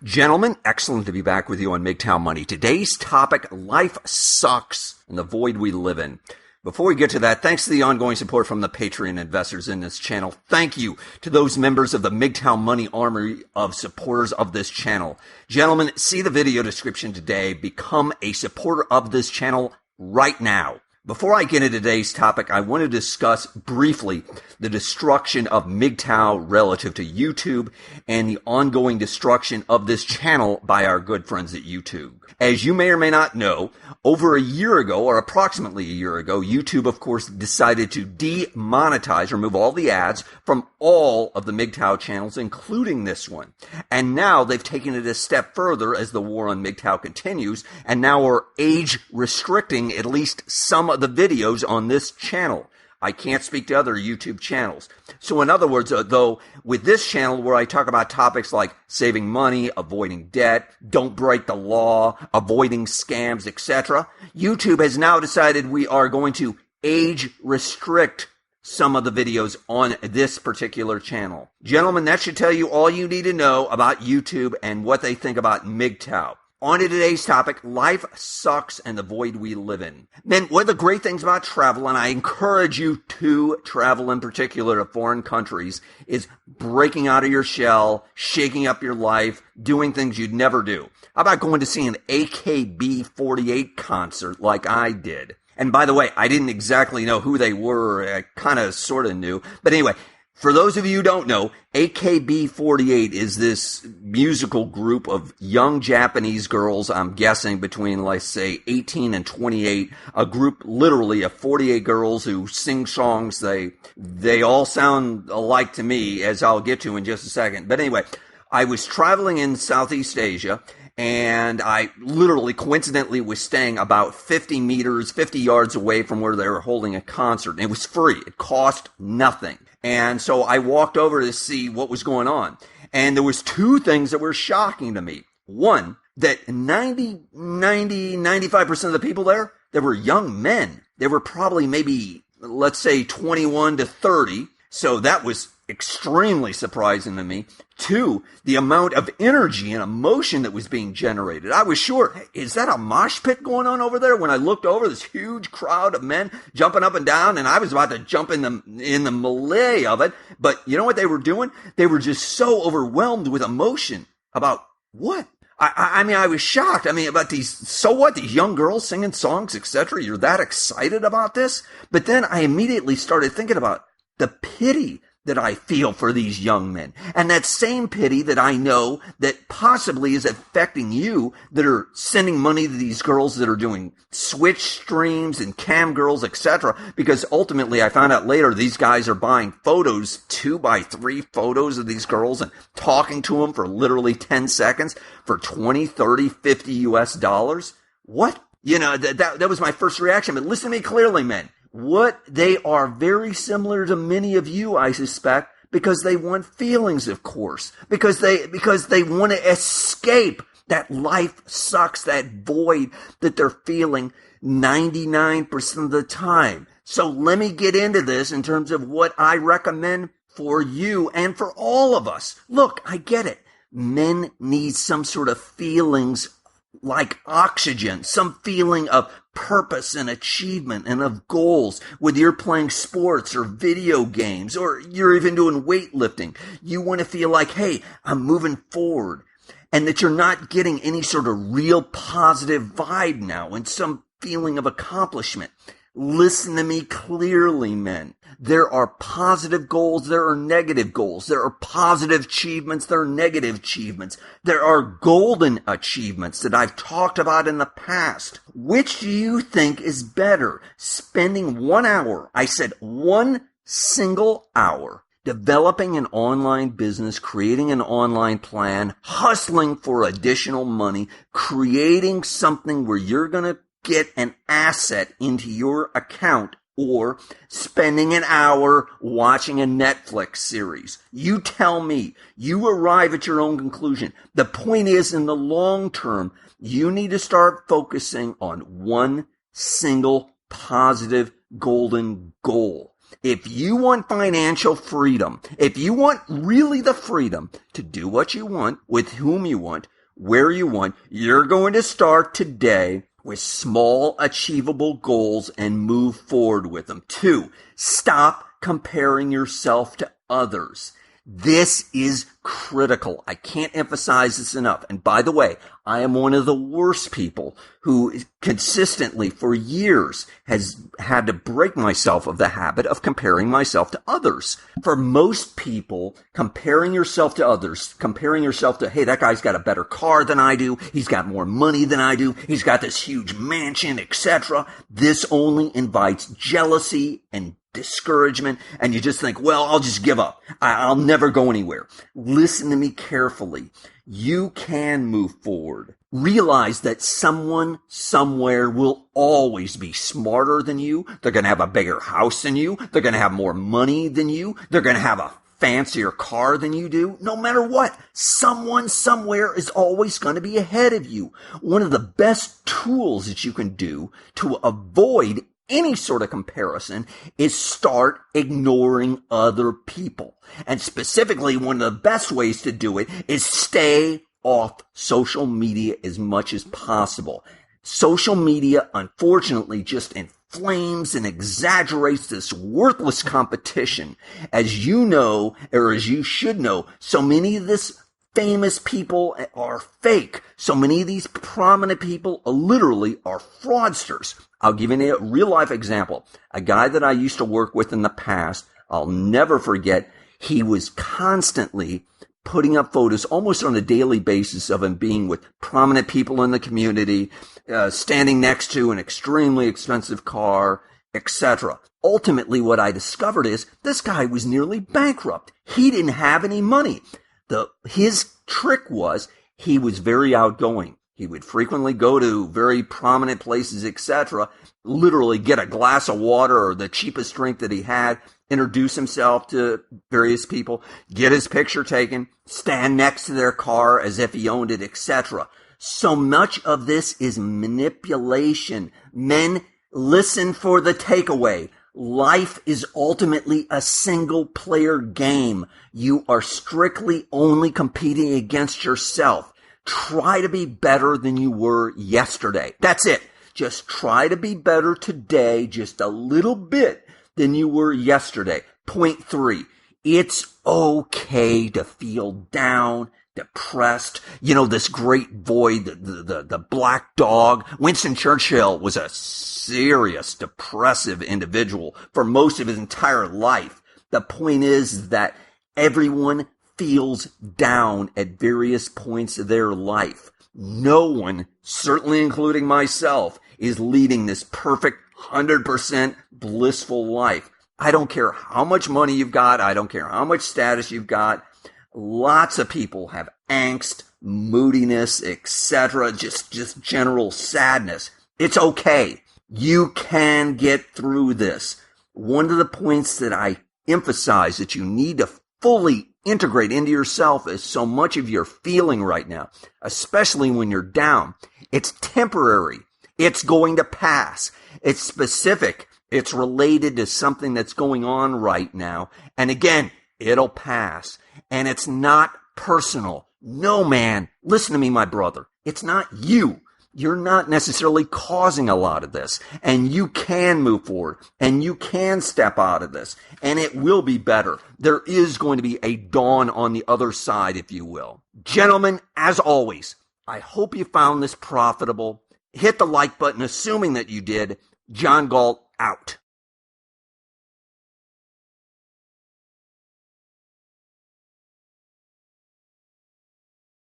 Gentlemen, excellent to be back with you on MGTOW Money. Today's topic, life sucks and the void we live in. Before we get to that, thanks to the ongoing support from the Patreon investors in this channel. Thank you to those members of the MGTOW Money army of supporters of this channel. Gentlemen, see the video description today. Become a supporter of this channel right now. Before I get into today's topic, I want to discuss briefly the destruction of MGTOW relative to YouTube and the ongoing destruction of this channel by our good friends at YouTube. As you may or may not know, over a year ago, or approximately a year ago, YouTube, of course, decided to demonetize, remove all the ads from all of the MGTOW channels, including this one. And now they've taken it a step further as the war on MGTOW continues, and now are age restricting at least some of the videos on this channel. I can't speak to other YouTube channels. So in other words, though, with this channel where I talk about topics like saving money, avoiding debt, don't break the law, avoiding scams, etc., YouTube has now decided we are going to age restrict some of the videos on this particular channel. Gentlemen, that should tell you all you need to know about YouTube and what they think about MGTOW. On to today's topic, life sucks and the void we live in. Then, one of the great things about travel, and I encourage you to travel in particular to foreign countries, is breaking out of your shell, shaking up your life, doing things you'd never do. How about going to see an AKB48 concert like I did? And by the way, I didn't exactly know who they were. I kind of sort of knew. But anyway, for those of you who don't know, AKB48 is this musical group of young Japanese girls, I'm guessing between, let's say, 18 and 28, a group literally of 48 girls who sing songs. They all sound alike to me, as I'll get to in just a second. But anyway, I was traveling in Southeast Asia, and I literally, coincidentally, was staying about 50 yards away from where they were holding a concert. And it was free. It cost nothing. And so I walked over to see what was going on. And there was two things that were shocking to me. One, that 95% of the people there, they were young men. They were probably maybe, let's say, 21 to 30. So that was extremely surprising to me. Two, the amount of energy and emotion that was being generated. I was sure, hey, is that a mosh pit going on over there? When I looked over, this huge crowd of men jumping up and down, and I was about to jump in the melee of it. But you know what they were doing? They were just so overwhelmed with emotion about what? I mean, I was shocked. I mean, about these, so what? These young girls singing songs, etc. You're that excited about this? But then I immediately started thinking about the pity that I feel for these young men. And that same pity that I know that possibly is affecting you that are sending money to these girls that are doing Switch streams and cam girls, etc. Because ultimately I found out later these guys are buying photos, 2x3 photos of these girls and talking to them for literally 10 seconds for 20, 30, 50 US dollars. What? You know, that was my first reaction. But listen to me clearly, men. What they are very similar to many of you, I suspect, because they want feelings, of course, because they want to escape that life sucks, that void that they're feeling 99% of the time. So let me get into this in terms of what I recommend for you and for all of us. Look, I get it. Men need some sort of feelings like oxygen, some feeling of purpose and achievement and of goals. Whether you're playing sports or video games or you're even doing weightlifting, you want to feel like, hey, I'm moving forward, and that you're not getting any sort of real positive vibe now and some feeling of accomplishment. Listen to me clearly, men. There are positive goals. There are negative goals. There are positive achievements. There are negative achievements. There are golden achievements that I've talked about in the past. Which do you think is better? Spending 1 hour, I said 1 single hour, developing an online business, creating an online plan, hustling for additional money, creating something where you're going to get an asset into your account, or spending an hour watching a Netflix series. You tell me. You arrive at your own conclusion. The point is, in the long term, you need to start focusing on one single positive golden goal. If you want financial freedom, if you want really the freedom to do what you want, with whom you want, where you want, you're going to start today with small, achievable goals and move forward with them. 2, stop comparing yourself to others. This is critical. I can't emphasize this enough. And by the way, I am one of the worst people who consistently for years has had to break myself of the habit of comparing myself to others. For most people, comparing yourself to others, comparing yourself to, hey, that guy's got a better car than I do, he's got more money than I do, he's got this huge mansion, etc. This only invites jealousy and discouragement, and you just think, well, I'll just give up. I'll never go anywhere. Listen to me carefully. You can move forward. Realize that someone somewhere will always be smarter than you. They're going to have a bigger house than you. They're going to have more money than you. They're going to have a fancier car than you do. No matter what, someone somewhere is always going to be ahead of you. One of the best tools that you can do to avoid any sort of comparison is start ignoring other people. And specifically, one of the best ways to do it is stay off social media as much as possible. Social media, unfortunately, just inflames and exaggerates this worthless competition. As you know, or as you should know, so many of this famous people are fake. So many of these prominent people literally are fraudsters. I'll give you a real life example. A guy that I used to work with in the past, I'll never forget, he was constantly putting up photos almost on a daily basis of him being with prominent people in the community, standing next to an extremely expensive car, etc. Ultimately, what I discovered is this guy was nearly bankrupt. He didn't have any money. His trick was he was very outgoing. He would frequently go to very prominent places, etc., literally get a glass of water or the cheapest drink that he had, introduce himself to various people, get his picture taken, stand next to their car as if he owned it, etc. So much of this is manipulation. Men, listen for the takeaway. Life is ultimately a single-player game. You are strictly only competing against yourself. Try to be better than you were yesterday. That's it. Just try to be better today, just a little bit than you were yesterday. Point 3, it's okay to feel down, depressed. You know, this great void, the black dog. Winston Churchill was a serious, depressive individual for most of his entire life. The point is that everyone feels down at various points of their life. No one, certainly including myself, is leading this perfect 100% blissful life. I don't care how much money you've got. I don't care how much status you've got. Lots of people have angst, moodiness, etc., just general sadness. It's okay. You can get through this. One of the points that I emphasize that you need to fully integrate into yourself is so much of your feeling right now, especially when you're down. It's temporary. It's going to pass. It's specific. It's related to something that's going on right now. And again, it'll pass. And it's not personal. No, man, listen to me, my brother. It's not you. You're not necessarily causing a lot of this, and you can move forward, and you can step out of this, and it will be better. There is going to be a dawn on the other side, if you will. Gentlemen, as always, I hope you found this profitable. Hit the like button, assuming that you did. John Galt, out.